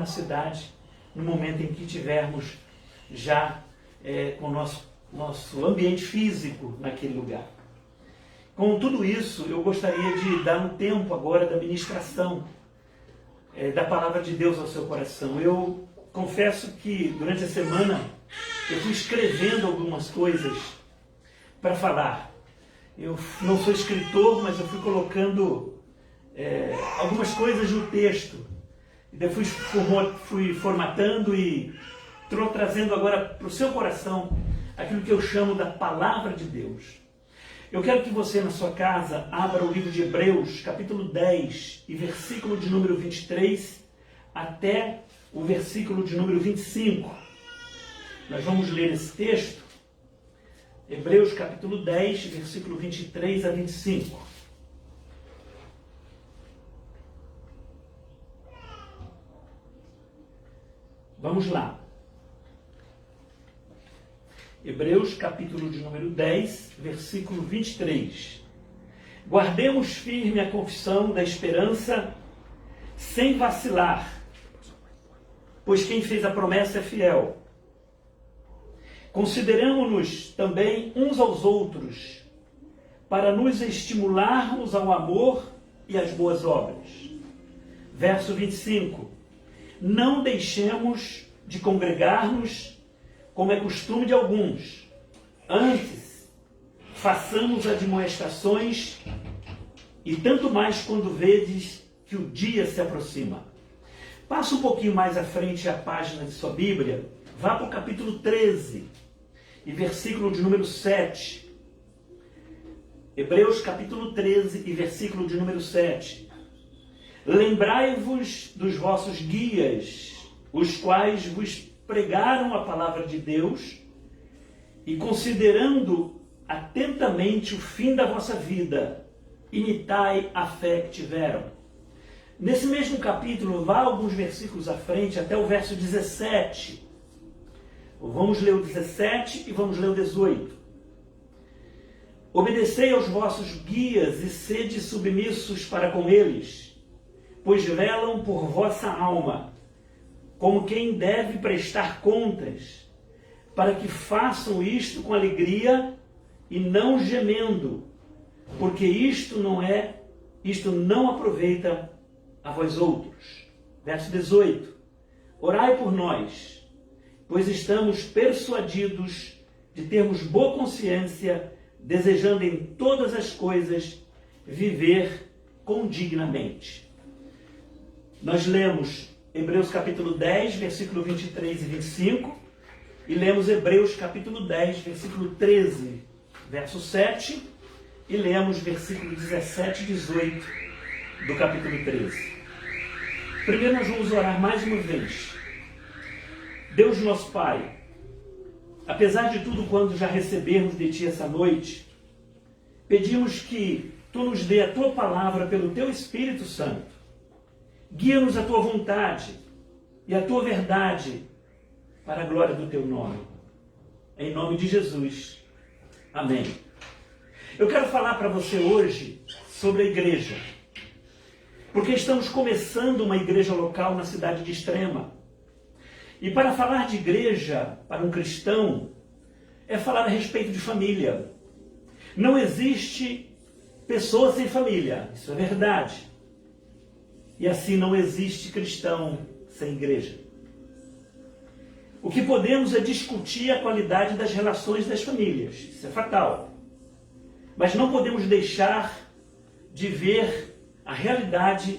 na cidade, no momento em que tivermos já com o nosso ambiente físico naquele lugar. Com tudo isso, eu gostaria de dar um tempo agora da ministração da palavra de Deus ao seu coração. Eu confesso que durante a semana eu fui escrevendo algumas coisas para falar. Eu não sou escritor, mas eu fui colocando algumas coisas no texto. E depois fui formatando e trazendo agora para o seu coração aquilo que eu chamo da palavra de Deus. Eu quero que você na sua casa abra o livro de Hebreus, capítulo 10, e versículo de número 23 até o versículo de número 25. Nós vamos ler esse texto. Hebreus capítulo 10, versículo 23 a 25. Vamos lá. Hebreus capítulo de número 10, versículo 23. Guardemos firme a confissão da esperança sem vacilar, pois quem fez a promessa é fiel. Consideramo-nos também uns aos outros, para nos estimularmos ao amor e às boas obras. Verso 25. Não deixemos de congregar-nos, como é costume de alguns. Antes, façamos admoestações, e tanto mais quando vedes que o dia se aproxima. Passa um pouquinho mais à frente a página de sua Bíblia, vá para o capítulo 13, e versículo de número 7. Hebreus capítulo 13 e versículo de número 7. Lembrai-vos dos vossos guias, os quais vos pregaram a palavra de Deus, e considerando atentamente o fim da vossa vida, imitai a fé que tiveram. Nesse mesmo capítulo, vá alguns versículos à frente, até o verso 17. Vamos ler o 17 e vamos ler o 18. Obedecei aos vossos guias e sede submissos para com eles, pois velam por vossa alma, como quem deve prestar contas, para que façam isto com alegria e não gemendo, porque isto não aproveita a vós outros. Verso 18. Orai por nós, pois estamos persuadidos de termos boa consciência, desejando em todas as coisas viver condignamente. Nós lemos Hebreus capítulo 10, versículo 23 e 25, e lemos Hebreus capítulo 10, versículo 13, verso 7, e lemos versículo 17 e 18 do capítulo 13. Primeiro nós vamos orar mais uma vez. Deus nosso Pai, apesar de tudo quanto já recebermos de Ti essa noite, pedimos que Tu nos dê a Tua palavra pelo Teu Espírito Santo. Guia-nos a Tua vontade e a Tua verdade para a glória do Teu nome. Em nome de Jesus. Amém. Eu quero falar para você hoje sobre a igreja, porque estamos começando uma igreja local na cidade de Extrema. E para falar de igreja para um cristão é falar a respeito de família. Não existe pessoa sem família, isso é verdade. E assim não existe cristão sem igreja. O que podemos é discutir a qualidade das relações das famílias, isso é fatal. Mas não podemos deixar de ver a realidade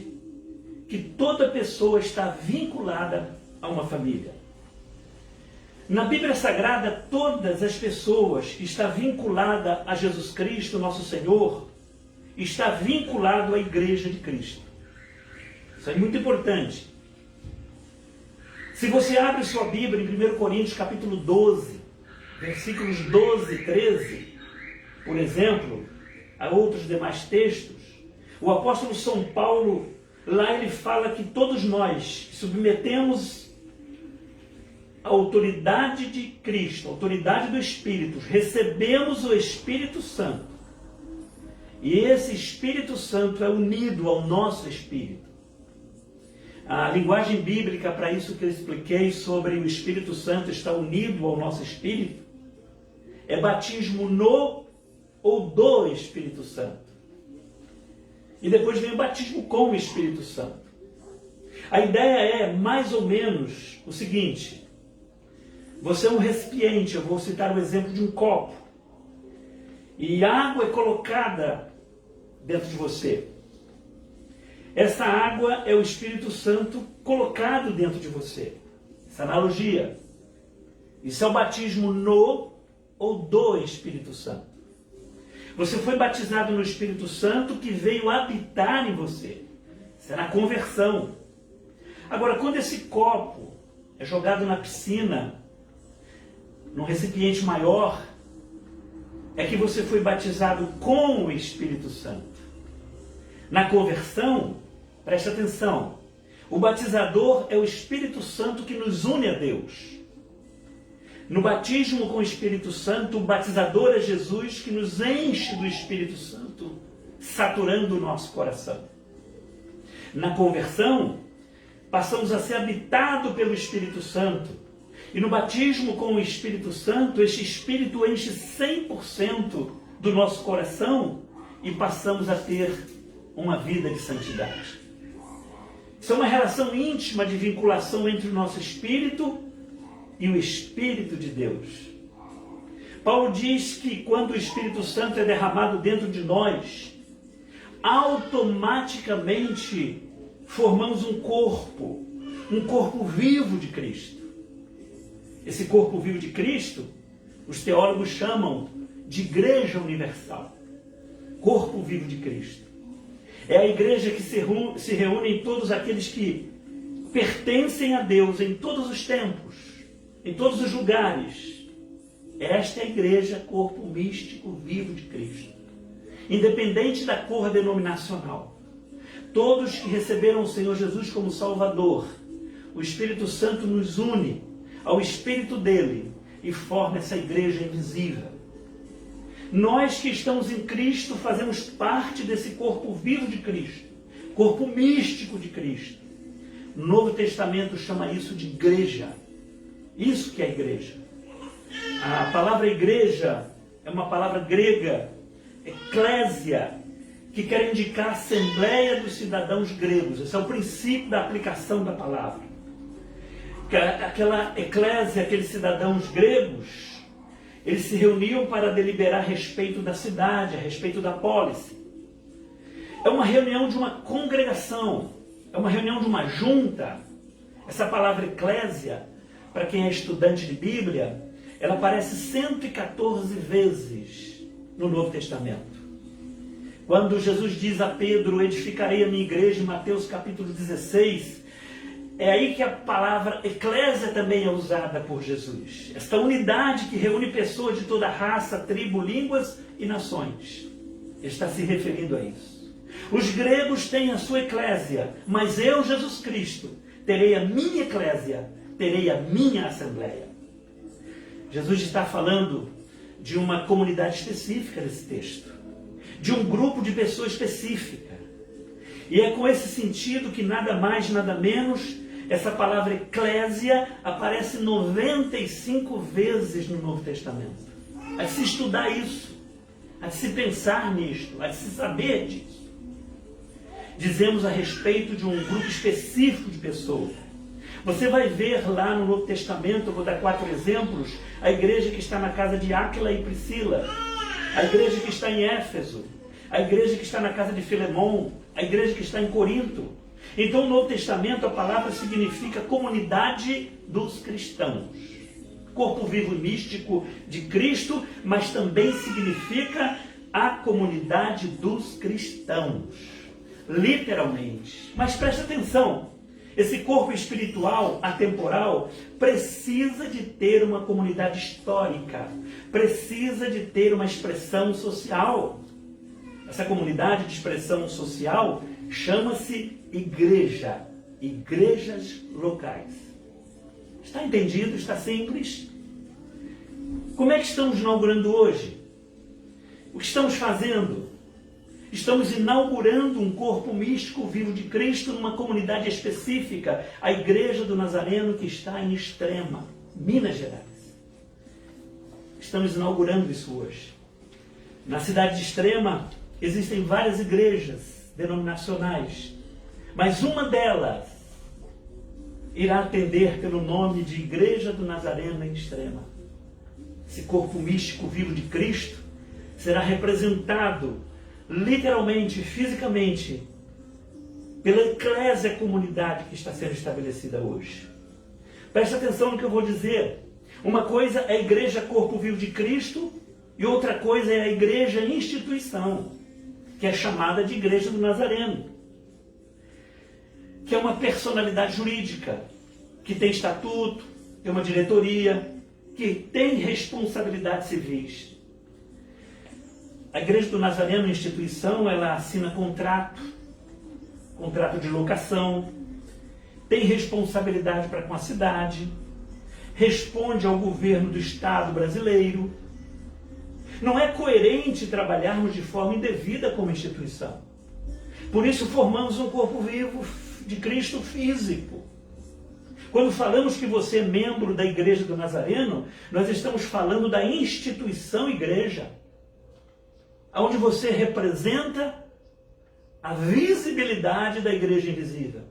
que toda pessoa está vinculada a uma família. Na Bíblia Sagrada, todas as pessoas que estão vinculadas a Jesus Cristo, nosso Senhor, está vinculado à Igreja de Cristo. Isso é muito importante. Se você abre sua Bíblia em 1 Coríntios capítulo 12, versículos 12 e 13, por exemplo, há outros demais textos, o apóstolo São Paulo, lá ele fala que todos nós submetemos a autoridade de Cristo, a autoridade do Espírito, recebemos o Espírito Santo. E esse Espírito Santo é unido ao nosso Espírito. A linguagem bíblica para isso que eu expliquei sobre o Espírito Santo estar unido ao nosso espírito é batismo no ou do Espírito Santo. E depois vem o batismo com o Espírito Santo. A ideia é mais ou menos o seguinte: você é um recipiente, eu vou citar o exemplo de um copo, e água é colocada dentro de você. Essa água é o Espírito Santo colocado dentro de você. Essa analogia. Isso é o batismo no ou do Espírito Santo. Você foi batizado no Espírito Santo que veio habitar em você. Isso é na conversão. Agora, quando esse copo é jogado na piscina, num recipiente maior, é que você foi batizado com o Espírito Santo. Na conversão, preste atenção, o batizador é o Espírito Santo que nos une a Deus. No batismo com o Espírito Santo, o batizador é Jesus que nos enche do Espírito Santo, saturando o nosso coração. Na conversão, passamos a ser habitados pelo Espírito Santo. E no batismo com o Espírito Santo, este Espírito enche 100% do nosso coração e passamos a ter uma vida de santidade. Isso é uma relação íntima de vinculação entre o nosso espírito e o Espírito de Deus. Paulo diz que quando o Espírito Santo é derramado dentro de nós, automaticamente formamos um corpo vivo de Cristo. Esse corpo vivo de Cristo, os teólogos chamam de Igreja Universal. Corpo vivo de Cristo. É a igreja que se reúne em todos aqueles que pertencem a Deus em todos os tempos, em todos os lugares. Esta é a igreja, corpo místico vivo de Cristo. Independente da cor denominacional. Todos que receberam o Senhor Jesus como Salvador, o Espírito Santo nos une ao Espírito dele e forma essa igreja invisível. Nós que estamos em Cristo fazemos parte desse corpo vivo de Cristo, corpo místico de Cristo. O Novo Testamento chama isso de igreja. Isso que é igreja. A palavra igreja é uma palavra grega, eclésia, que quer indicar a assembleia dos cidadãos gregos. Esse é o princípio da aplicação da palavra. Aquela eclésia, aqueles cidadãos gregos, eles se reuniam para deliberar a respeito da cidade, a respeito da polis. É uma reunião de uma congregação, é uma reunião de uma junta. Essa palavra eclésia, para quem é estudante de Bíblia, ela aparece 114 vezes no Novo Testamento. Quando Jesus diz a Pedro, edificarei a minha igreja, em Mateus capítulo 16, é aí que a palavra eclésia também é usada por Jesus. Esta unidade que reúne pessoas de toda raça, tribo, línguas e nações. Ele está se referindo a isso. Os gregos têm a sua eclésia, mas eu, Jesus Cristo, terei a minha eclésia, terei a minha assembleia. Jesus está falando de uma comunidade específica nesse texto, de um grupo de pessoas específica. E é com esse sentido que nada mais, nada menos, essa palavra eclésia aparece 95 vezes no Novo Testamento. Há de se estudar isso, há de se pensar nisto, há de se saber disso. Dizemos a respeito de um grupo específico de pessoas. Você vai ver lá no Novo Testamento, eu vou dar 4 exemplos, a igreja que está na casa de Áquila e Priscila, a igreja que está em Éfeso, a igreja que está na casa de Filemon, a igreja que está em Corinto. Então, no Novo Testamento, a palavra significa comunidade dos cristãos. Corpo vivo e místico de Cristo, mas também significa a comunidade dos cristãos. Literalmente. Mas preste atenção, esse corpo espiritual, atemporal, precisa de ter uma comunidade histórica, precisa de ter uma expressão social. Essa comunidade de expressão social chama-se igreja, igrejas locais. Está entendido? Está simples? Como é que estamos inaugurando hoje? O que estamos fazendo? Estamos inaugurando um corpo místico vivo de Cristo numa comunidade específica, a Igreja do Nazareno, que está em Extrema, Minas Gerais. Estamos inaugurando isso hoje. Na cidade de Extrema existem várias igrejas denominacionais, mas uma delas irá atender pelo nome de Igreja do Nazareno em Extrema. Esse corpo místico vivo de Cristo será representado literalmente, fisicamente, pela eclésia comunidade que está sendo estabelecida hoje. Preste atenção no que eu vou dizer. Uma coisa é a igreja corpo vivo de Cristo e outra coisa é a igreja instituição, que é chamada de Igreja do Nazareno, que é uma personalidade jurídica, que tem estatuto, tem uma diretoria, que tem responsabilidades civis. A Igreja do Nazareno, instituição, ela assina contrato de locação, tem responsabilidade para com a cidade, responde ao governo do Estado brasileiro. Não é coerente trabalharmos de forma indevida como instituição. Por isso formamos um corpo vivo de Cristo físico. Quando falamos que você é membro da Igreja do Nazareno, nós estamos falando da instituição igreja, onde você representa a visibilidade da igreja invisível.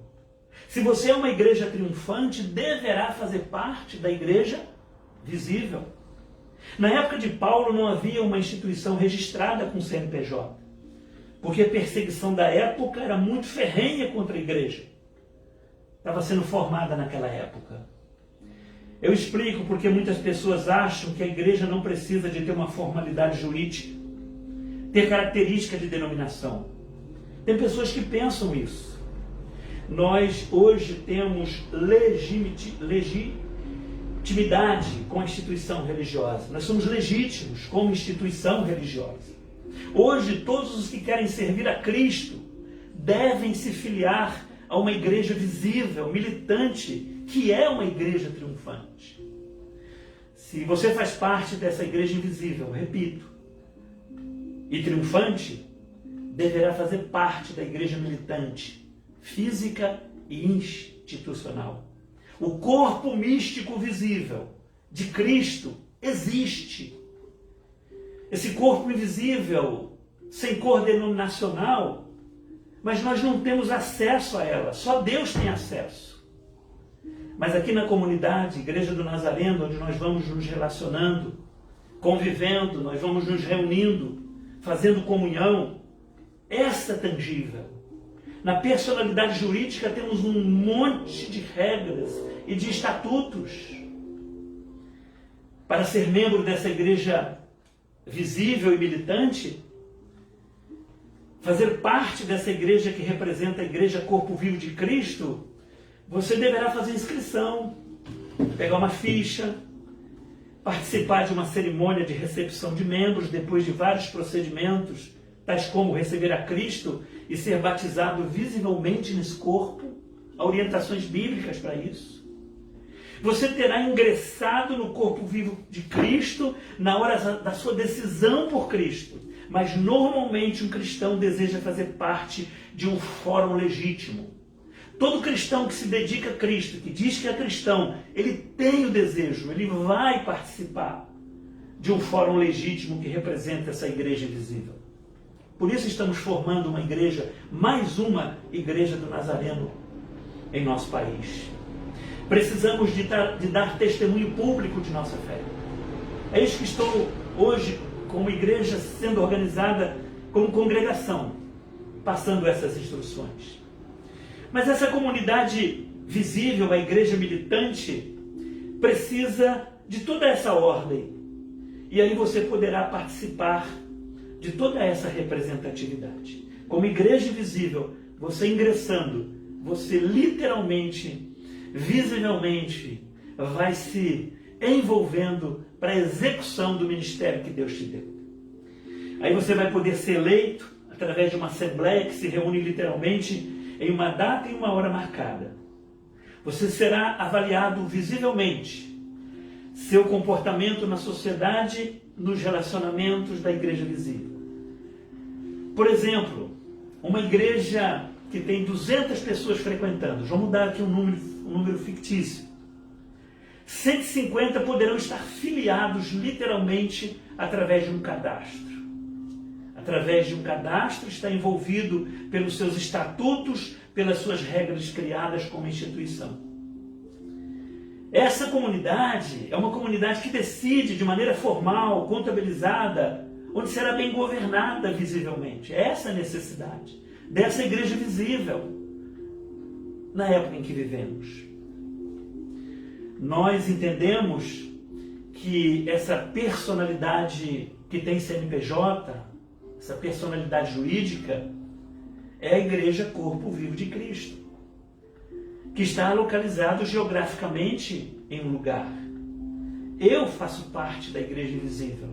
Se você é uma igreja triunfante, deverá fazer parte da igreja visível. Na época de Paulo não havia uma instituição registrada com CNPJ, porque a perseguição da época era muito ferrenha contra a igreja. Estava sendo formada naquela época. Eu explico porque muitas pessoas acham que a igreja não precisa de ter uma formalidade jurídica, ter característica de denominação. Tem pessoas que pensam isso. Nós hoje temos legitimidade com a instituição religiosa. Nós somos legítimos como instituição religiosa. Hoje, todos os que querem servir a Cristo devem se filiar a uma igreja visível, militante, que é uma igreja triunfante. Se você faz parte dessa igreja invisível, repito, e triunfante, deverá fazer parte da igreja militante, física e institucional. O corpo místico visível de Cristo existe. Esse corpo invisível, sem cor denominacional, mas nós não temos acesso a ela, só Deus tem acesso. Mas aqui na comunidade, Igreja do Nazareno, onde nós vamos nos relacionando, convivendo, nós vamos nos reunindo, fazendo comunhão, essa é tangível. Na personalidade jurídica temos um monte de regras e de estatutos. Para ser membro dessa igreja visível e militante, fazer parte dessa igreja que representa a igreja corpo vivo de Cristo, você deverá fazer inscrição, pegar uma ficha, participar de uma cerimônia de recepção de membros depois de vários procedimentos, tais como receber a Cristo e ser batizado visivelmente nesse corpo. Há orientações bíblicas para isso. Você terá ingressado no corpo vivo de Cristo na hora da sua decisão por Cristo. Mas normalmente um cristão deseja fazer parte de um fórum legítimo. Todo cristão que se dedica a Cristo, que diz que é cristão, ele tem o desejo, ele vai participar de um fórum legítimo que representa essa igreja visível. Por isso estamos formando uma igreja, mais uma Igreja do Nazareno em nosso país. Precisamos de dar testemunho público de nossa fé. É isso que estou hoje, como igreja, sendo organizada como congregação, passando essas instruções. Mas essa comunidade visível, a igreja militante, precisa de toda essa ordem. E aí você poderá participar de toda essa representatividade. Como igreja visível, você ingressando, você literalmente, visivelmente, vai se envolvendo para a execução do ministério que Deus te deu. Aí você vai poder ser eleito através de uma assembleia que se reúne literalmente em uma data e uma hora marcada. Você será avaliado visivelmente. Seu comportamento na sociedade, nos relacionamentos da igreja visível. Por exemplo, uma igreja que tem 200 pessoas frequentando, vamos dar aqui um número fictício, 150 poderão estar filiados literalmente através de um cadastro. Através de um cadastro está envolvido pelos seus estatutos, pelas suas regras criadas como instituição. Essa comunidade é uma comunidade que decide de maneira formal, contabilizada, onde será bem governada visivelmente. Essa é a necessidade dessa igreja visível na época em que vivemos. Nós entendemos que essa personalidade que tem CNPJ, essa personalidade jurídica, é a igreja Corpo Vivo de Cristo, que está localizado geograficamente em um lugar. Eu faço parte da igreja invisível,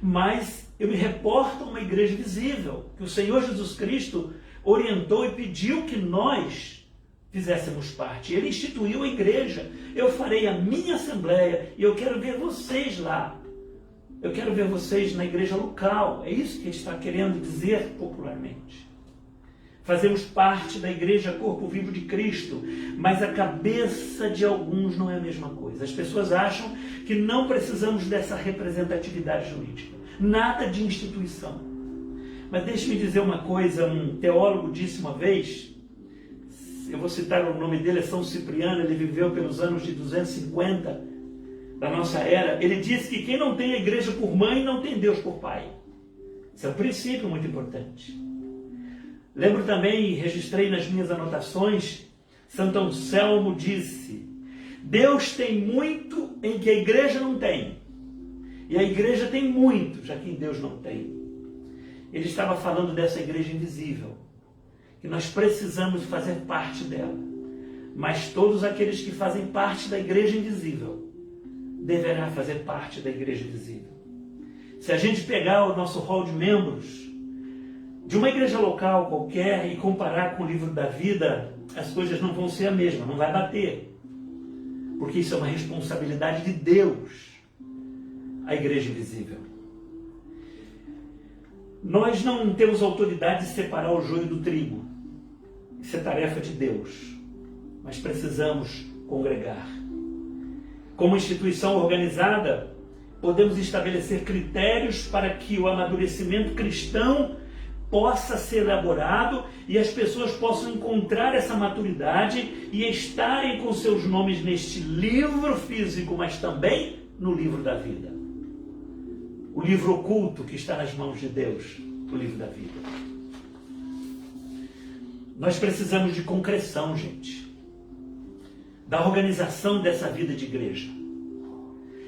mas eu me reporto a uma igreja visível, que o Senhor Jesus Cristo orientou e pediu que nós fizéssemos parte. Ele instituiu a igreja. Eu farei a minha assembleia e eu quero ver vocês lá. Eu quero ver vocês na igreja local. É isso que ele está querendo dizer popularmente. Fazemos parte da igreja Corpo Vivo de Cristo, mas a cabeça de alguns não é a mesma coisa. As pessoas acham que não precisamos dessa representatividade jurídica. Nada de instituição. Mas deixe-me dizer uma coisa, um teólogo disse uma vez, eu vou citar o nome dele, é São Cipriano, ele viveu pelos anos de 250 da nossa era. Ele disse que quem não tem a igreja por mãe, não tem Deus por pai. Isso é um princípio muito importante. Lembro também, registrei nas minhas anotações, Santo Anselmo disse: Deus tem muito em que a igreja não tem, e a igreja tem muito, já que Deus não tem. Ele estava falando dessa igreja invisível, que nós precisamos fazer parte dela, mas todos aqueles que fazem parte da igreja invisível deverá fazer parte da igreja visível. Se a gente pegar o nosso rol de membros de uma igreja local qualquer e comparar com o livro da vida, as coisas não vão ser a mesma, não vai bater. Porque isso é uma responsabilidade de Deus, a igreja invisível. Nós não temos autoridade de separar o joio do trigo. Isso é tarefa de Deus. Mas precisamos congregar. Como instituição organizada, podemos estabelecer critérios para que o amadurecimento cristão possa ser elaborado e as pessoas possam encontrar essa maturidade e estarem com seus nomes neste livro físico, mas também no livro da vida. O livro oculto que está nas mãos de Deus, o livro da vida. Nós precisamos de concreção, gente, da organização dessa vida de igreja.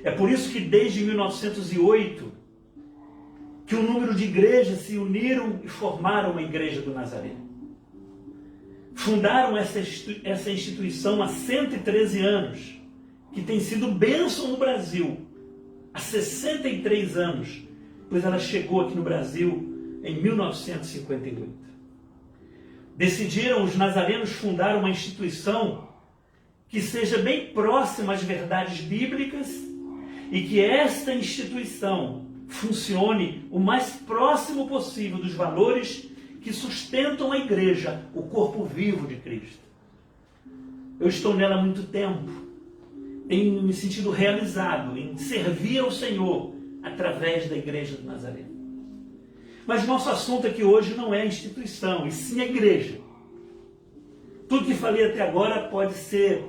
É por isso que desde 1908, que o número de igrejas se uniram e formaram a Igreja do Nazareno. Fundaram essa instituição há 113 anos, que tem sido bênção no Brasil há 63 anos, pois ela chegou aqui no Brasil em 1958. Decidiram os nazarenos fundar uma instituição que seja bem próxima às verdades bíblicas e que esta instituição funcione o mais próximo possível dos valores que sustentam a igreja, o corpo vivo de Cristo. Eu estou nela há muito tempo, tenho me sentido realizado em servir ao Senhor através da Igreja do Nazareno. Mas nosso assunto aqui hoje não é a instituição, e sim a igreja. Tudo que falei até agora pode ser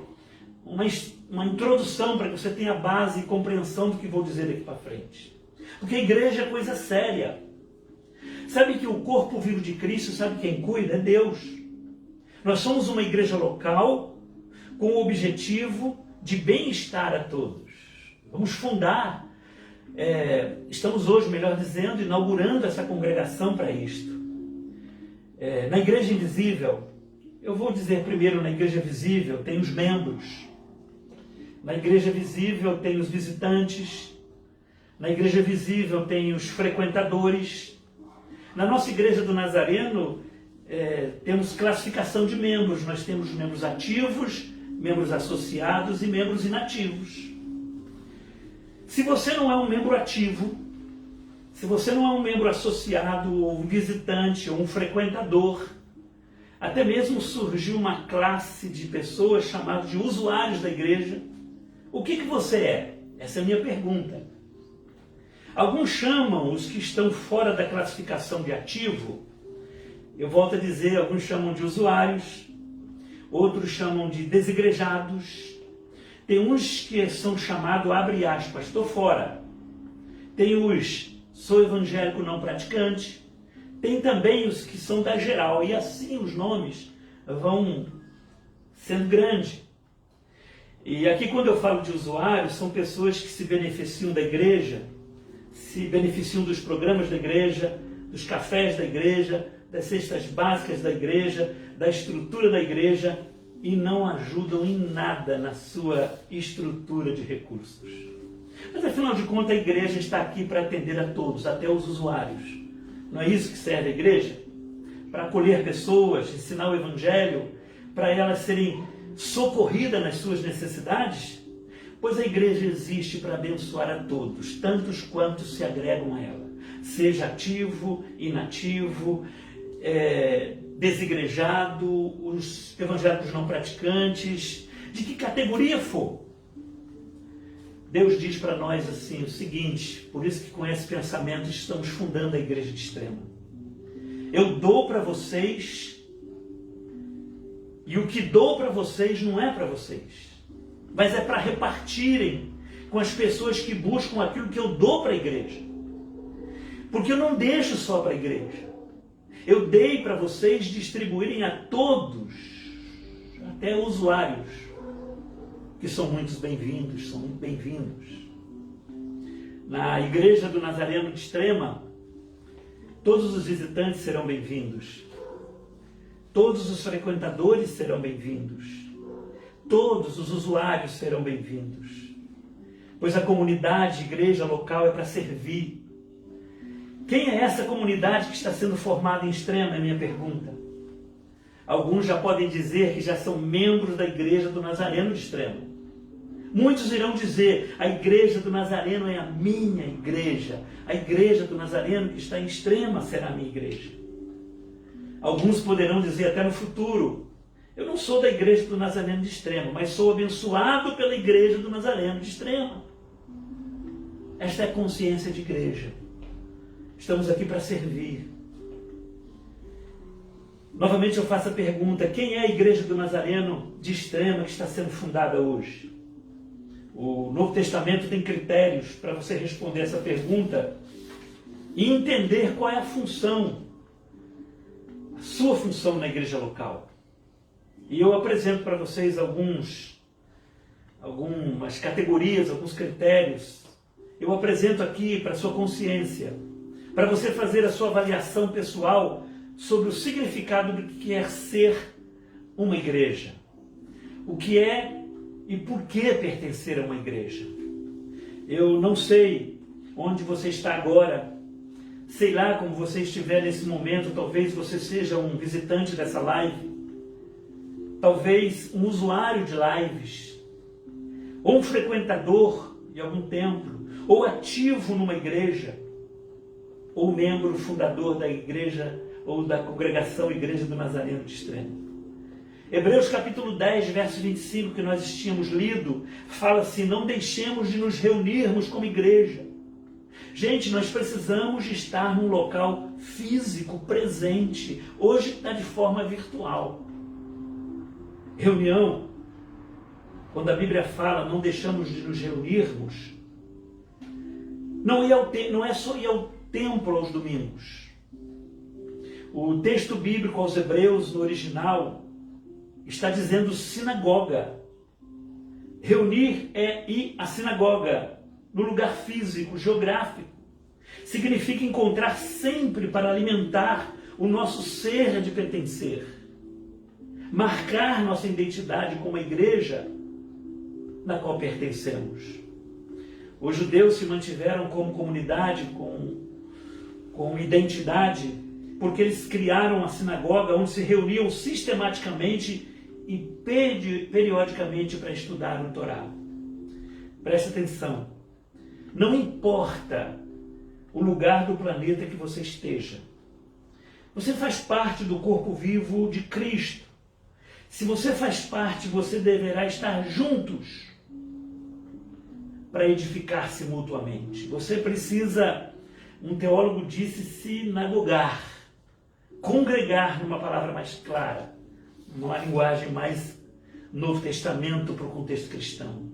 uma introdução para que você tenha base e compreensão do que vou dizer daqui para frente. Porque a igreja é coisa séria. Sabe que o corpo vivo de Cristo, sabe quem cuida? É Deus. Nós somos uma igreja local com o objetivo de bem-estar a todos. Vamos fundar, estamos hoje, melhor dizendo, inaugurando essa congregação para isto. Na igreja invisível, eu vou dizer primeiro, na igreja visível tem os membros. Na igreja visível tem os visitantes. Na igreja visível tem os frequentadores. Na nossa igreja do Nazareno, temos classificação de membros. Nós temos membros ativos, membros associados e membros inativos. Se você não é um membro ativo, Se você não é um membro associado, ou um visitante, ou um frequentador, até mesmo surgiu uma classe de pessoas chamadas de usuários da igreja. O que você é? Essa é a minha pergunta. Alguns chamam os que estão fora da classificação de ativo. Eu volto a dizer, alguns chamam de usuários, outros chamam de desigrejados. Tem uns que são chamados, abre aspas, estou fora. Tem os, sou evangélico não praticante. Tem também os que são da geral. E assim os nomes vão sendo grandes. E aqui quando eu falo de usuários, são pessoas que se beneficiam da igreja, se beneficiam dos programas da igreja, dos cafés da igreja, das cestas básicas da igreja, da estrutura da igreja, e não ajudam em nada na sua estrutura de recursos. Mas afinal de contas a igreja está aqui para atender a todos, até os usuários. Não é isso que serve a igreja? Para acolher pessoas, ensinar o evangelho, para elas serem socorridas nas suas necessidades? Pois a igreja existe para abençoar a todos, tantos quantos se agregam a ela. Seja ativo, inativo, desigrejado, os evangélicos não praticantes, de que categoria for. Deus diz para nós assim o seguinte, por isso que com esse pensamento estamos fundando a Igreja de Extrema. Eu dou para vocês, e o que dou para vocês não é para vocês, mas é para repartirem com as pessoas que buscam aquilo que eu dou para a igreja. Porque eu não deixo só para a igreja. Eu dei para vocês distribuírem a todos, até usuários, que são muitos bem-vindos, são muito bem-vindos. Na Igreja do Nazareno de Extrema, todos os visitantes serão bem-vindos. Todos os frequentadores serão bem-vindos. Todos os usuários serão bem-vindos. Pois a comunidade, igreja local é para servir. Quem é essa comunidade que está sendo formada em Extrema? É a minha pergunta. Alguns já podem dizer que já são membros da Igreja do Nazareno de Extrema. Muitos irão dizer, a Igreja do Nazareno é a minha igreja. A Igreja do Nazareno que está em Extrema será a minha igreja. Alguns poderão dizer até no futuro, eu não sou da Igreja do Nazareno de Extrema, mas sou abençoado pela Igreja do Nazareno de Extrema. Esta é a consciência de igreja. Estamos aqui para servir. Novamente eu faço a pergunta, quem é a Igreja do Nazareno de Extrema que está sendo fundada hoje? O Novo Testamento tem critérios para você responder essa pergunta e entender qual é a função, a sua função na igreja local. E eu apresento para vocês algumas categorias, alguns critérios. Eu apresento aqui para a sua consciência, para você fazer a sua avaliação pessoal sobre o significado do que é ser uma igreja. O que é e por que pertencer a uma igreja. Eu não sei onde você está agora, sei lá como você estiver nesse momento, talvez você seja um visitante dessa live, talvez um usuário de lives, ou um frequentador de algum templo, ou ativo numa igreja, ou membro fundador da igreja ou da congregação Igreja do Nazareno de Extrema. Hebreus capítulo 10, verso 25, que nós tínhamos lido, fala assim, não deixemos de nos reunirmos como igreja. Gente, nós precisamos de estar num local físico, presente. Hoje está de forma virtual. Reunião, quando a Bíblia fala, não deixamos de nos reunirmos, não é só ir ao templo aos domingos. O texto bíblico aos Hebreus, no original, está dizendo sinagoga. Reunir é ir à sinagoga, no lugar físico, geográfico. Significa encontrar sempre para alimentar o nosso ser de pertencer. Marcar nossa identidade como a igreja na qual pertencemos. Os judeus se mantiveram como comunidade, com identidade, porque eles criaram a sinagoga onde se reuniam sistematicamente e periodicamente para estudar o Torá. Preste atenção. Não importa o lugar do planeta que você esteja. Você faz parte do corpo vivo de Cristo. Se você faz parte, você deverá estar juntos para edificar-se mutuamente. Você precisa, um teólogo disse, sinagogar, congregar, numa palavra mais clara, numa linguagem mais Novo Testamento para o contexto cristão.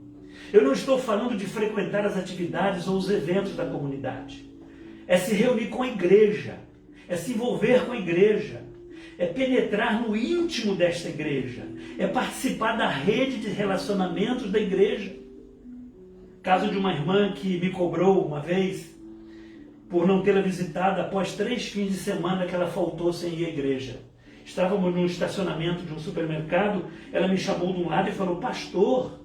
Eu não estou falando de frequentar as atividades ou os eventos da comunidade. É se reunir com a igreja, é se envolver com a igreja, é penetrar no íntimo desta igreja, é participar da rede de relacionamentos da igreja. Caso de uma irmã que me cobrou uma vez por não tê-la visitado após 3 fins de semana que ela faltou sem ir à igreja. Estávamos no estacionamento de um supermercado, ela me chamou de um lado e falou: pastor,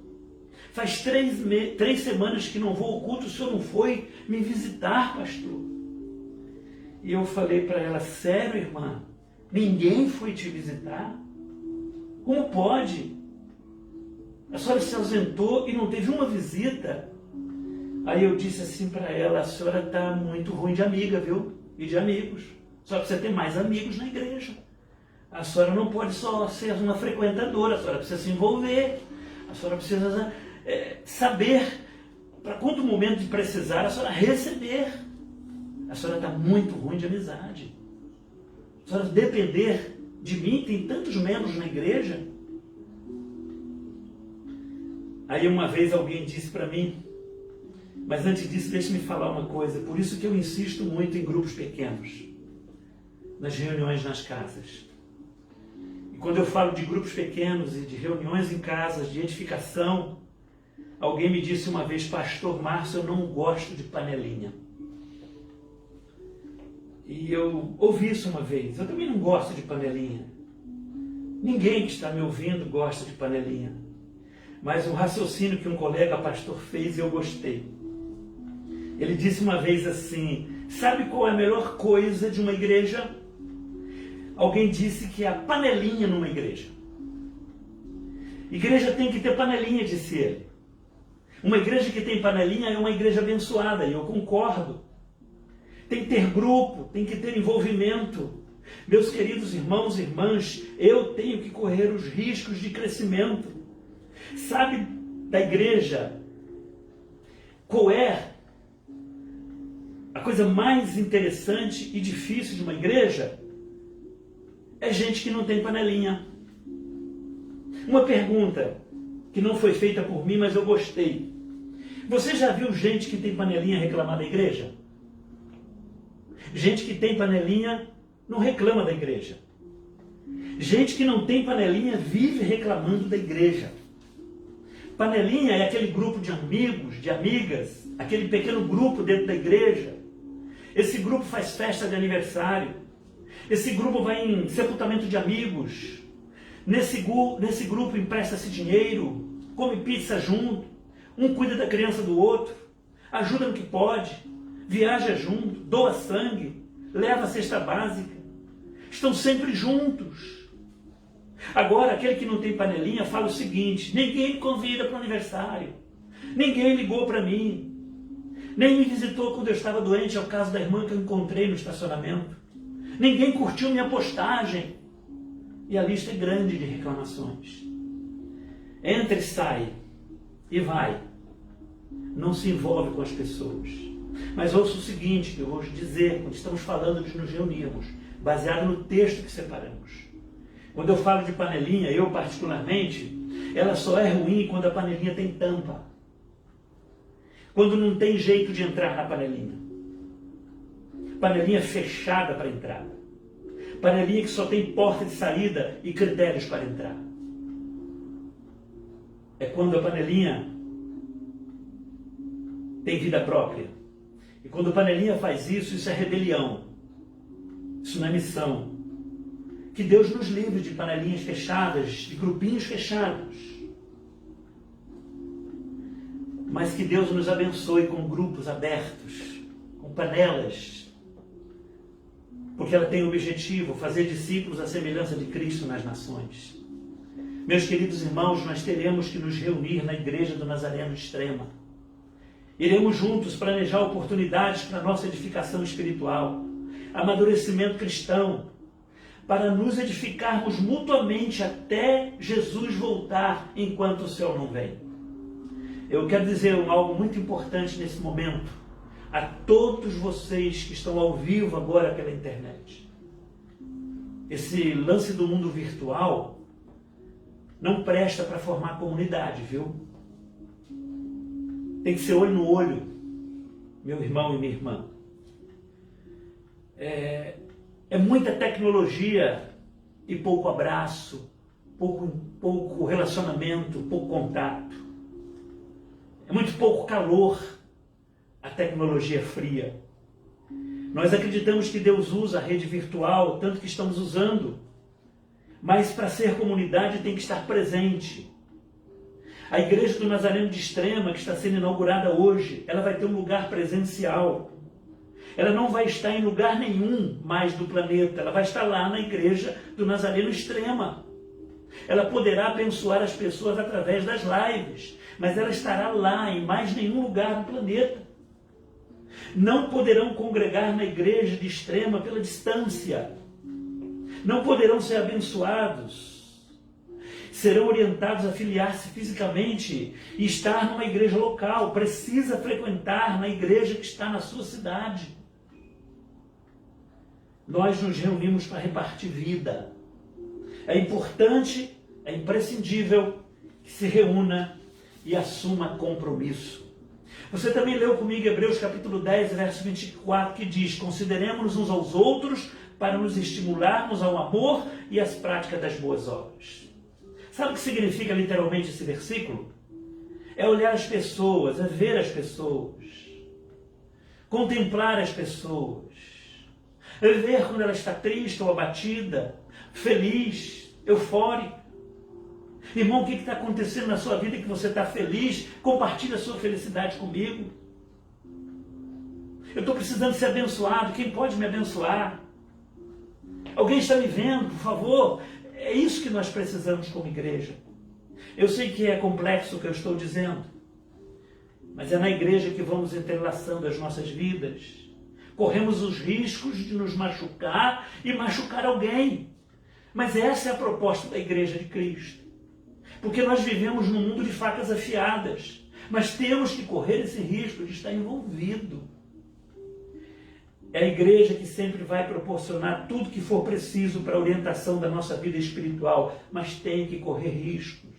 faz 3 semanas que não vou ao culto, o senhor não foi me visitar, pastor? E eu falei para ela: sério, irmã? Ninguém foi te visitar? Como pode? A senhora se ausentou e não teve uma visita. Aí eu disse assim para ela: a senhora está muito ruim de amiga, viu? E de amigos. A senhora precisa ter mais amigos na igreja. A senhora não pode só ser uma frequentadora, a senhora precisa se envolver. A senhora precisa saber para quanto momento de precisar a senhora receber. A senhora está muito ruim de amizade. A senhora depender de mim, tem tantos membros na igreja. Aí uma vez alguém disse para mim: mas antes disso, deixe-me falar uma coisa. Por isso que eu insisto muito em grupos pequenos, nas reuniões nas casas. E quando eu falo de grupos pequenos e de reuniões em casas, de edificação, alguém me disse uma vez: pastor Márcio, eu não gosto de panelinha. E eu ouvi isso uma vez. Eu também não gosto de panelinha. Ninguém que está me ouvindo gosta de panelinha. Mas um raciocínio que um colega pastor fez e eu gostei. Ele disse uma vez assim: sabe qual é a melhor coisa de uma igreja? Alguém disse que é a panelinha numa igreja. Igreja tem que ter panelinha, disse ele. Uma igreja que tem panelinha é uma igreja abençoada, e eu concordo. Tem que ter grupo, tem que ter envolvimento. Meus queridos irmãos e irmãs, eu tenho que correr os riscos de crescimento. Sabe da igreja qual é a coisa mais interessante e difícil de uma igreja? É gente que não tem panelinha. Uma pergunta que não foi feita por mim, mas eu gostei. Você já viu gente que tem panelinha reclamar da igreja? Gente que tem panelinha não reclama da igreja. Gente que não tem panelinha vive reclamando da igreja. Panelinha é aquele grupo de amigos, de amigas, aquele pequeno grupo dentro da igreja. Esse grupo faz festa de aniversário. Esse grupo vai em sepultamento de amigos. Nesse grupo empresta-se dinheiro, come pizza junto, um cuida da criança do outro, ajuda no que pode, viaja junto, doa sangue, leva a cesta básica. Estão sempre juntos. Agora, aquele que não tem panelinha fala o seguinte: ninguém me convida para o aniversário, ninguém ligou para mim, nem me visitou quando eu estava doente, é o caso da irmã que eu encontrei no estacionamento, ninguém curtiu minha postagem. E a lista é grande de reclamações. Entra e sai, e vai. Não se envolve com as pessoas. Mas ouça o seguinte que eu vou dizer, quando estamos falando de nos reunirmos, baseado no texto que separamos. Quando eu falo de panelinha, eu particularmente, ela só é ruim quando a panelinha tem tampa. Quando não tem jeito de entrar na panelinha. Panelinha fechada para entrada. Panelinha que só tem porta de saída e critérios para entrar. É quando a panelinha tem vida própria. E quando a panelinha faz isso, isso é rebelião. Isso não é missão. Que Deus nos livre de panelinhas fechadas, de grupinhos fechados. Mas que Deus nos abençoe com grupos abertos, com panelas, porque ela tem o objetivo, fazer discípulos à semelhança de Cristo nas nações. Meus queridos irmãos, nós teremos que nos reunir na igreja do Nazareno Extrema. Iremos juntos planejar oportunidades para nossa edificação espiritual, amadurecimento cristão, para nos edificarmos mutuamente até Jesus voltar enquanto o céu não vem. Eu quero dizer algo muito importante nesse momento a todos vocês que estão ao vivo agora pela internet. Esse lance do mundo virtual não presta para formar comunidade, viu? Tem que ser olho no olho, meu irmão e minha irmã. É muita tecnologia e pouco abraço, pouco relacionamento, pouco contato. É muito pouco calor, a tecnologia fria. Nós acreditamos que Deus usa a rede virtual, tanto que estamos usando, mas para ser comunidade tem que estar presente. A Igreja do Nazareno de Extrema, que está sendo inaugurada hoje, ela vai ter um lugar presencial. Ela não vai estar em lugar nenhum mais do planeta, ela vai estar lá na Igreja do Nazareno Extrema. Ela poderá abençoar as pessoas através das lives, mas ela estará lá em mais nenhum lugar do planeta. Não poderão congregar na Igreja de Extrema pela distância. Não poderão ser abençoados. Serão orientados a filiar-se fisicamente e estar numa igreja local. Precisa frequentar na igreja que está na sua cidade. Nós nos reunimos para repartir vida. É importante, é imprescindível que se reúna e assuma compromisso. Você também leu comigo Hebreus capítulo 10, verso 24, que diz: consideremos-nos uns aos outros para nos estimularmos ao amor e às práticas das boas obras. Sabe o que significa literalmente esse versículo? É olhar as pessoas, é ver as pessoas, contemplar as pessoas, é ver quando ela está triste ou abatida, feliz, eufórica. Irmão, o que está acontecendo na sua vida que você está feliz? Compartilhe a sua felicidade comigo. Eu estou precisando ser abençoado. Quem pode me abençoar? Alguém está me vendo, por favor? É isso que nós precisamos como igreja. Eu sei que é complexo o que eu estou dizendo, mas é na igreja que vamos entrelaçando as nossas vidas. Corremos os riscos de nos machucar e machucar alguém. Mas essa é a proposta da Igreja de Cristo. Porque nós vivemos num mundo de facas afiadas, mas temos que correr esse risco de estar envolvido. É a igreja que sempre vai proporcionar tudo que for preciso para a orientação da nossa vida espiritual, mas tem que correr riscos.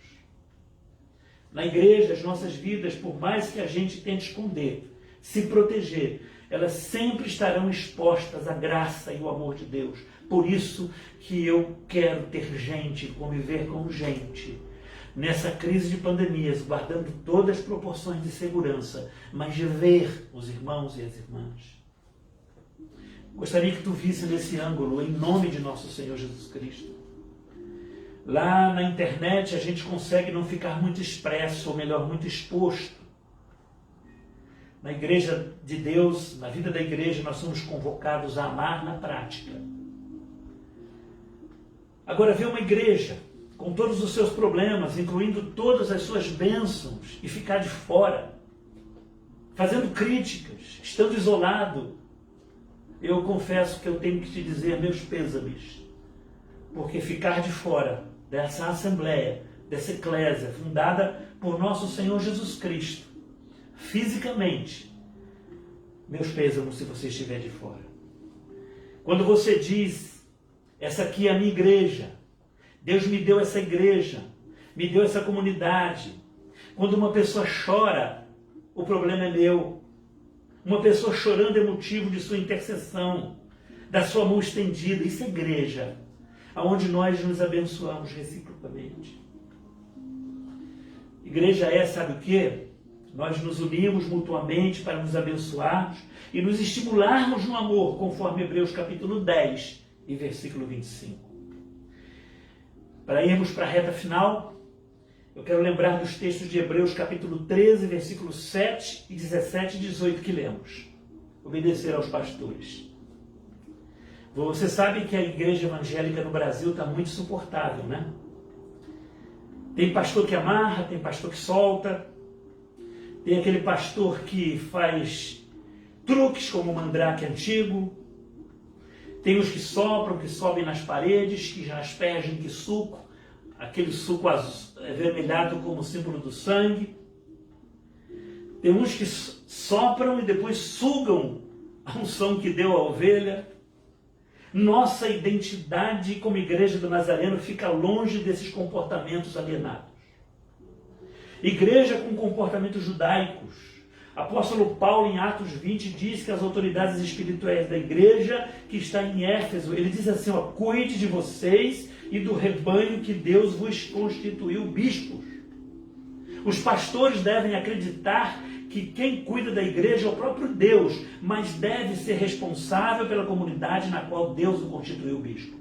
Na igreja, as nossas vidas, por mais que a gente tente esconder, se proteger, elas sempre estarão expostas à graça e ao amor de Deus. Por isso que eu quero ter gente, conviver com gente, nessa crise de pandemias, guardando todas as proporções de segurança, mas de ver os irmãos e as irmãs. Gostaria que tu visse nesse ângulo, em nome de nosso Senhor Jesus Cristo. Lá na internet a gente consegue não ficar muito expresso, ou melhor, muito exposto. Na igreja de Deus, na vida da igreja, nós somos convocados a amar na prática. Agora, ver uma igreja com todos os seus problemas, incluindo todas as suas bênçãos, e ficar de fora, fazendo críticas, estando isolado, eu confesso que eu tenho que te dizer meus pêsames, porque ficar de fora dessa assembleia, dessa eclésia, fundada por nosso Senhor Jesus Cristo, fisicamente, meus pêsames se você estiver de fora. Quando você diz, essa aqui é a minha igreja, Deus me deu essa igreja, me deu essa comunidade. Quando uma pessoa chora, o problema é meu. Uma pessoa chorando é motivo de sua intercessão, da sua mão estendida. Isso é igreja, onde nós nos abençoamos reciprocamente. Igreja é, sabe o quê? Nós nos unimos mutuamente para nos abençoarmos e nos estimularmos no amor, conforme Hebreus capítulo 10 e versículo 25. Para irmos para a reta final, eu quero lembrar dos textos de Hebreus capítulo 13, versículos 7 e 17 e 18 que lemos. Obedecer aos pastores. Você sabe que a igreja evangélica no Brasil está muito insuportável, né? Tem pastor que amarra, tem pastor que solta, Tem aquele pastor que faz truques como o mandrake antigo. Tem os que sopram, que sobem nas paredes, que já aspergem que suco, aquele suco avermelhado como símbolo do sangue. Tem uns que sopram e depois sugam a unção que deu à ovelha. Nossa identidade como igreja do Nazareno fica longe desses comportamentos alienados. Igreja com comportamentos judaicos. Apóstolo Paulo, em Atos 20, diz que as autoridades espirituais da igreja que está em Éfeso, ele diz assim, ó, cuide de vocês e do rebanho que Deus vos constituiu bispos. Os pastores devem acreditar que quem cuida da igreja é o próprio Deus, mas deve ser responsável pela comunidade na qual Deus o constituiu bispo.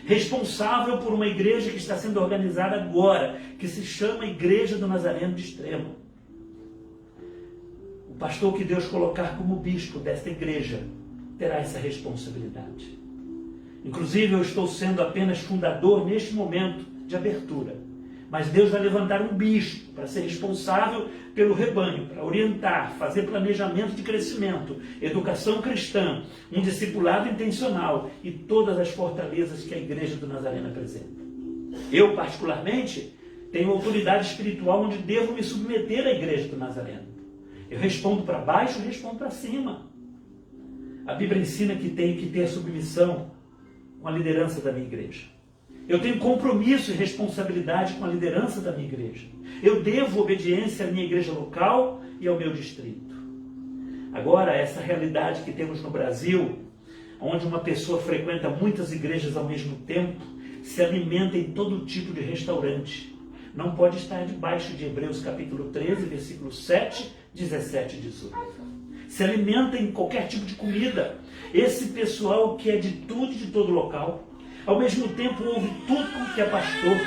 Responsável por uma igreja que está sendo organizada agora, que se chama Igreja do Nazareno de Extrema. O pastor que Deus colocar como bispo desta igreja terá essa responsabilidade. Inclusive, eu estou sendo apenas fundador neste momento de abertura. Mas Deus vai levantar um bispo para ser responsável pelo rebanho, para orientar, fazer planejamento de crescimento, educação cristã, um discipulado intencional e todas as fortalezas que a Igreja do Nazareno apresenta. Eu, particularmente, tenho autoridade espiritual onde devo me submeter à Igreja do Nazareno. Eu respondo para baixo, eu respondo para cima. A Bíblia ensina que tenho que ter submissão com a liderança da minha igreja. Eu tenho compromisso e responsabilidade com a liderança da minha igreja. Eu devo obediência à minha igreja local e ao meu distrito. Agora, essa realidade que temos no Brasil, onde uma pessoa frequenta muitas igrejas ao mesmo tempo, se alimenta em todo tipo de restaurante, não pode estar debaixo de Hebreus capítulo 13, versículo 7, 17 e 18. Se alimenta em qualquer tipo de comida. Esse pessoal que é de tudo e de todo local, ao mesmo tempo ouve tudo que é pastor,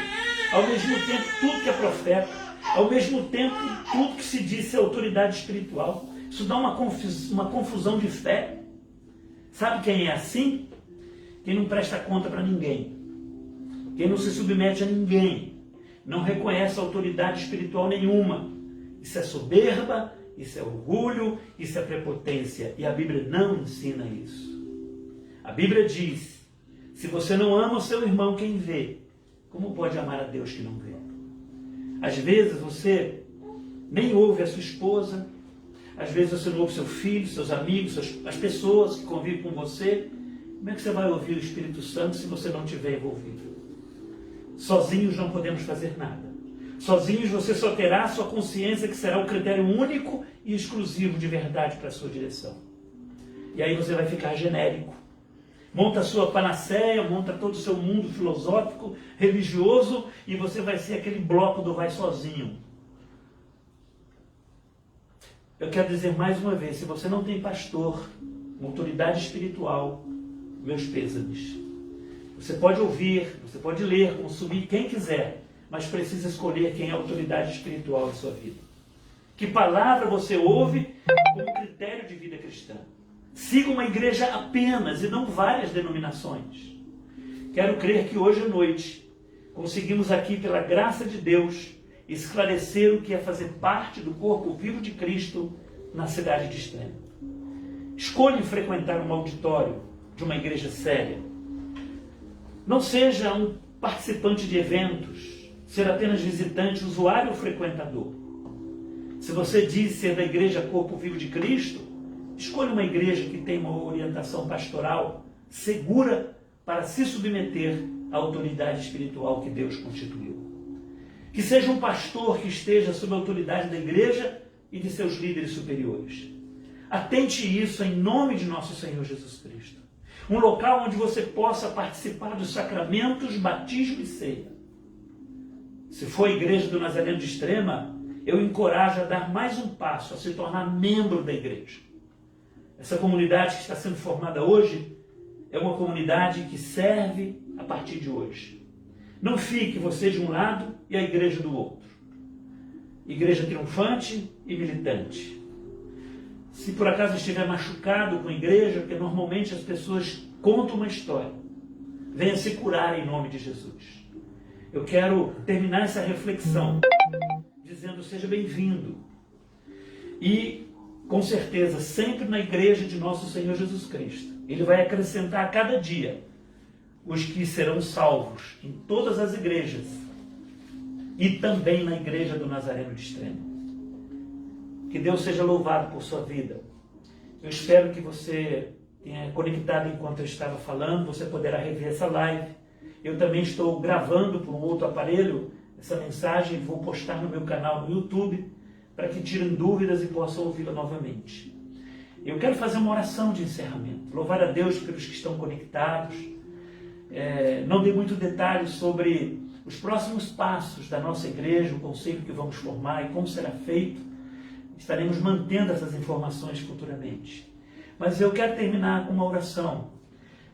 ao mesmo tempo tudo que é profeta, ao mesmo tempo tudo que se diz ser autoridade espiritual. Isso dá uma confusão de fé. Sabe quem é assim? Quem não presta conta para ninguém, quem não se submete a ninguém, não reconhece autoridade espiritual nenhuma. Isso é soberba, isso é orgulho, isso é prepotência. E a Bíblia não ensina isso. A Bíblia diz, se você não ama o seu irmão quem vê, como pode amar a Deus que não vê? Às vezes você nem ouve a sua esposa, às vezes você não ouve seu filho, seus amigos, as pessoas que convivem com você. Como é que você vai ouvir o Espírito Santo se você não estiver envolvido? Sozinhos não podemos fazer nada. Sozinhos você só terá a sua consciência, que será o critério único e exclusivo de verdade para a sua direção. E aí você vai ficar genérico. Monta a sua panaceia, monta todo o seu mundo filosófico, religioso, e você vai ser aquele bloco do vai sozinho. Eu quero dizer mais uma vez, se você não tem pastor, uma autoridade espiritual, meus pêsames. Você pode ouvir, você pode ler, consumir quem quiser, mas precisa escolher quem é a autoridade espiritual em sua vida. Que palavra você ouve como critério de vida cristã? Siga uma igreja apenas e não várias denominações. Quero crer que hoje à noite conseguimos aqui, pela graça de Deus, esclarecer o que é fazer parte do corpo vivo de Cristo na cidade de Extrema. Escolha frequentar um auditório de uma igreja séria. Não seja um participante de eventos, ser apenas visitante, usuário ou frequentador. Se você diz ser da igreja Corpo Vivo de Cristo, escolha uma igreja que tenha uma orientação pastoral segura para se submeter à autoridade espiritual que Deus constituiu. Que seja um pastor que esteja sob a autoridade da igreja e de seus líderes superiores. Atente isso em nome de nosso Senhor Jesus Cristo. Um local onde você possa participar dos sacramentos, batismo e ceia. Se for a Igreja do Nazareno de Extrema, eu encorajo a dar mais um passo, a se tornar membro da igreja. Essa comunidade que está sendo formada hoje é uma comunidade que serve a partir de hoje. Não fique você de um lado e a igreja do outro. Igreja triunfante e militante. Se por acaso estiver machucado com a igreja, porque normalmente as pessoas contam uma história, venha se curar em nome de Jesus. Eu quero terminar essa reflexão dizendo: seja bem-vindo. e, com certeza, sempre na igreja de nosso Senhor Jesus Cristo. Ele vai acrescentar a cada dia os que serão salvos em todas as igrejas e também na igreja do Nazareno de Extremo. Que Deus seja louvado por sua vida. Eu espero que você tenha conectado enquanto eu estava falando, você poderá rever essa live. Eu também estou gravando por um outro aparelho essa mensagem e vou postar no meu canal no YouTube para que tirem dúvidas e possam ouvi-la novamente. Eu quero fazer uma oração de encerramento. Louvar a Deus pelos que estão conectados. Não dei muito detalhes sobre os próximos passos da nossa igreja, o conselho que vamos formar e como será feito. Estaremos mantendo essas informações futuramente. Mas eu quero terminar com uma oração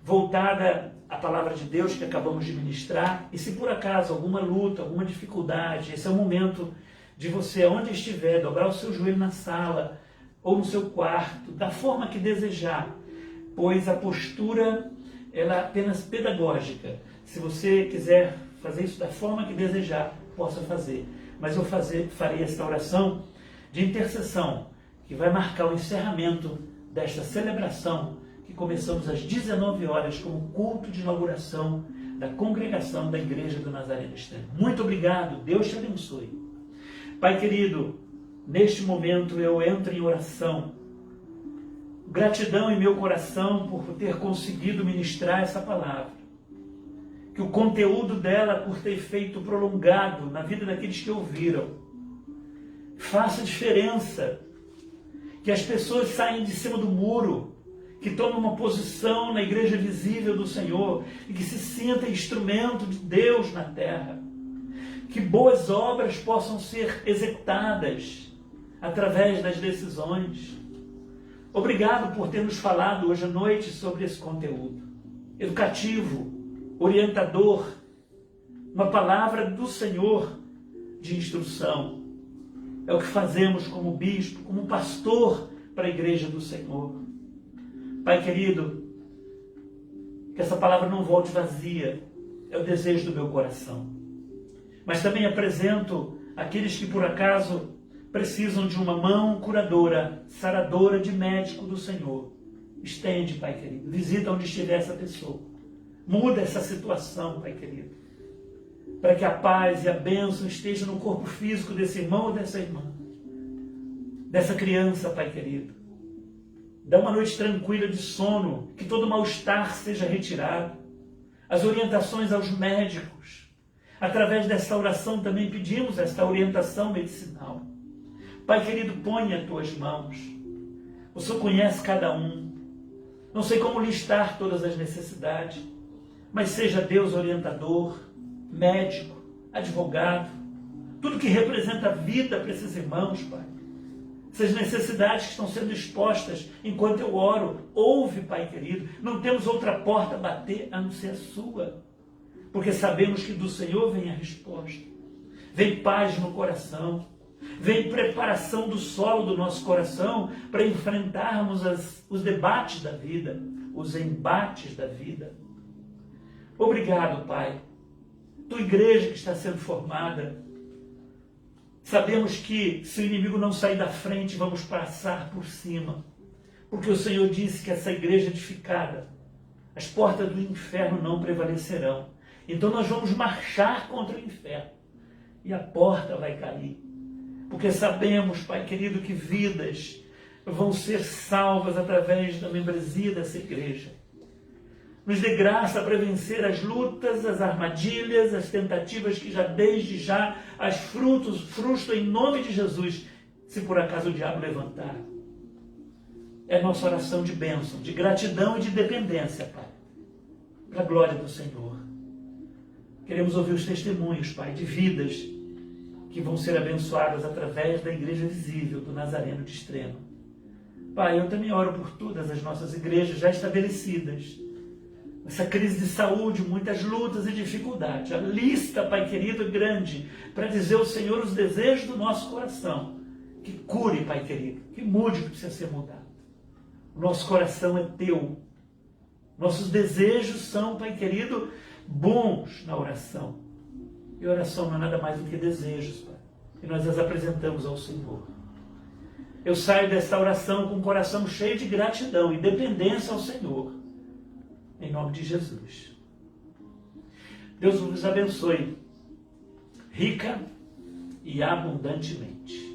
voltada à palavra de Deus que acabamos de ministrar. E se por acaso alguma luta, alguma dificuldade, esse é o momento de você, onde estiver, dobrar o seu joelho na sala ou no seu quarto, da forma que desejar, pois a postura ela é apenas pedagógica. Se você quiser fazer isso da forma que desejar, possa fazer. Mas eu farei esta oração de intercessão, que vai marcar o encerramento desta celebração que começamos às 19 horas como culto de inauguração da congregação da Igreja do Nazareno Extremo. Muito obrigado, Deus te abençoe. Pai querido, neste momento eu entro em oração. Gratidão em meu coração por ter conseguido ministrar essa palavra. Que o conteúdo dela, por ter feito prolongado na vida daqueles que ouviram, faça diferença. Que as pessoas saiam de cima do muro, que tomem uma posição na igreja visível do Senhor e que se sintam instrumento de Deus na terra. Que boas obras possam ser executadas através das decisões. Obrigado por ter nos falado hoje à noite sobre esse conteúdo educativo, orientador, uma palavra do Senhor de instrução. É o que fazemos como bispo, como pastor para a igreja do Senhor. Pai querido, que essa palavra não volte vazia, é o desejo do meu coração. Mas também apresento aqueles que por acaso precisam de uma mão curadora, saradora de médico do Senhor. Estende, Pai querido, visita onde estiver essa pessoa. Muda essa situação, Pai querido, para que a paz e a bênção estejam no corpo físico desse irmão ou dessa irmã, dessa criança, Pai querido. Dá uma noite tranquila de sono, que todo mal-estar seja retirado. As orientações aos médicos. Através dessa oração também pedimos esta orientação medicinal. Pai querido, põe as tuas mãos. O Senhor conhece cada um. Não sei como listar todas as necessidades, mas seja Deus orientador, médico, advogado, tudo que representa a vida para esses irmãos, Pai. Essas necessidades que estão sendo expostas enquanto eu oro, ouve, Pai querido. Não temos outra porta a bater a não ser a sua, porque sabemos que do Senhor vem a resposta. Vem paz no coração, vem preparação do solo do nosso coração para enfrentarmos os debates da vida, os embates da vida. Obrigado, Pai. Tua igreja que está sendo formada. Sabemos que se o inimigo não sair da frente, vamos passar por cima. Porque o Senhor disse que essa igreja edificada, as portas do inferno não prevalecerão. Então nós vamos marchar contra o inferno. E a porta vai cair. Porque sabemos, Pai querido, que vidas vão ser salvas através da membresia dessa igreja. Nos dê graça para vencer as lutas, as armadilhas, as tentativas que já desde já as frustram em nome de Jesus, se por acaso o diabo levantar. É nossa oração de bênção, de gratidão e de dependência, Pai, para a glória do Senhor. Queremos ouvir os testemunhos, Pai, de vidas que vão ser abençoadas através da igreja visível do Nazareno de Extremo. Pai, eu também oro por todas as nossas igrejas já estabelecidas. Essa crise de saúde, muitas lutas e dificuldades. A lista, Pai querido, é grande para dizer ao Senhor os desejos do nosso coração. Que cure, Pai querido, que mude o que precisa ser mudado. O nosso coração é teu. Nossos desejos são, Pai querido, bons na oração. E oração não é nada mais do que desejos, Pai. E nós as apresentamos ao Senhor. Eu saio desta oração com o coração cheio de gratidão e dependência ao Senhor. Em nome de Jesus. Deus vos abençoe, rica e abundantemente.